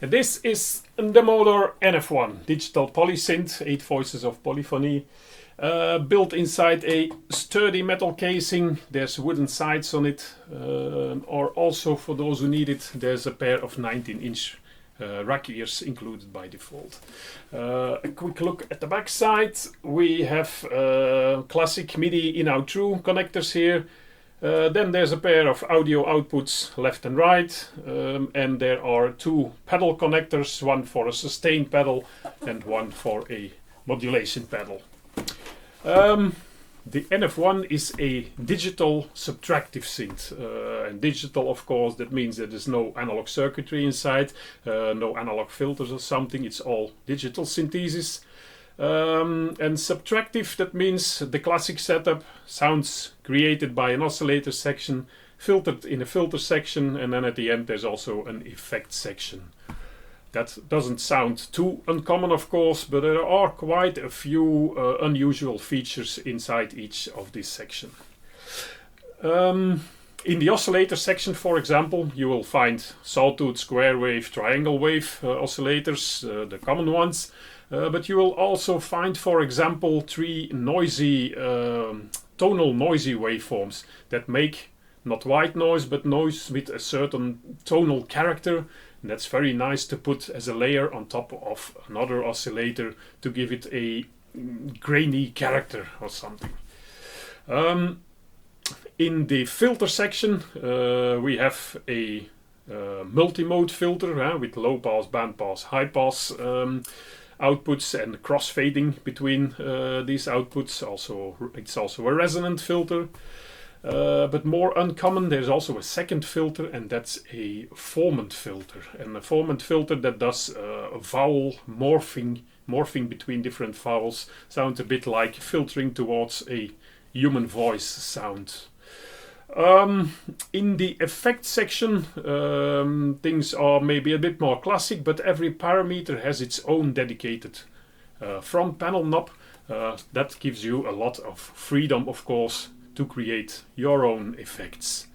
And this is the Modor NF1 digital polysynth, 8 voices of polyphony, built inside a sturdy metal casing. There's wooden sides on it, or also for those who need it, there's a pair of 19-inch rack ears included by default. A quick look at the back side. We have classic MIDI in-out through connectors here. Then there's a pair of audio outputs left and right, and there are two pedal connectors, one for a sustain pedal and one for a modulation pedal. The NF1 is a digital subtractive synth, and digital, of course, that means that there's no analog circuitry inside, no analog filters or something. It's all digital synthesis. And subtractive, that means the classic setup, sounds created by an oscillator section, filtered in a filter section, and then at the end there's also an effect section. That doesn't sound too uncommon, of course, but there are quite a few unusual features inside each of this section. In the oscillator section, for example, you will find sawtooth, square wave, triangle wave oscillators, the common ones. But you will also find, for example, three noisy, tonal noisy waveforms that make not white noise, but noise with a certain tonal character. And that's very nice to put as a layer on top of another oscillator to give it a grainy character or something. In the filter section, we have a multi-mode filter with low pass, band pass, high pass outputs and crossfading between these outputs. It's also a resonant filter. But more uncommon, there's also a second filter, and that's a formant filter. And a formant filter that does vowel morphing between different vowels. Sounds a bit like filtering towards a human voice sound. In the effect section, things are maybe a bit more classic, but every parameter has its own dedicated front panel knob. That gives you a lot of freedom, of course, to create your own effects.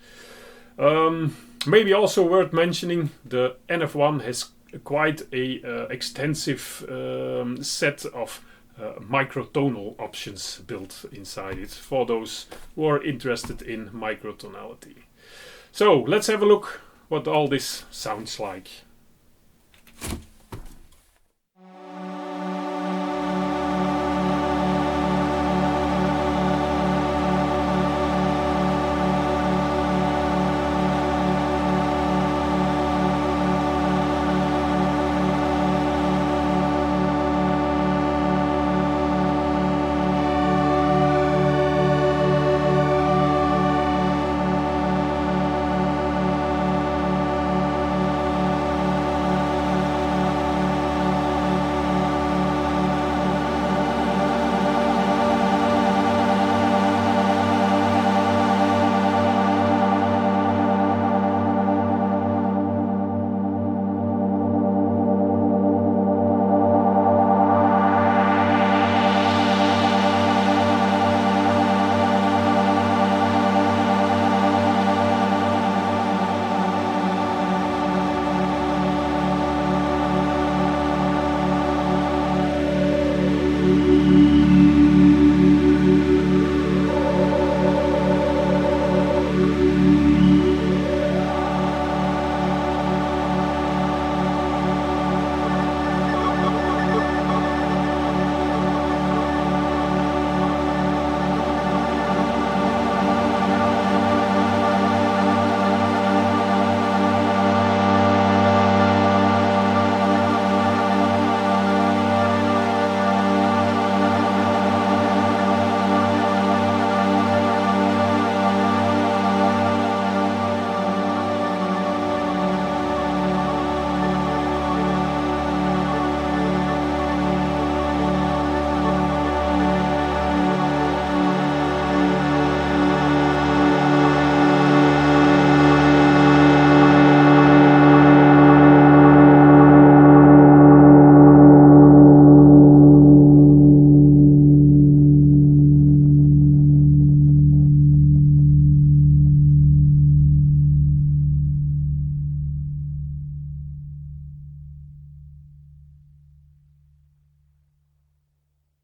Maybe also worth mentioning, the NF1 has quite a extensive set of microtonal options built inside it for those who are interested in microtonality. So let's have a look what all this sounds like.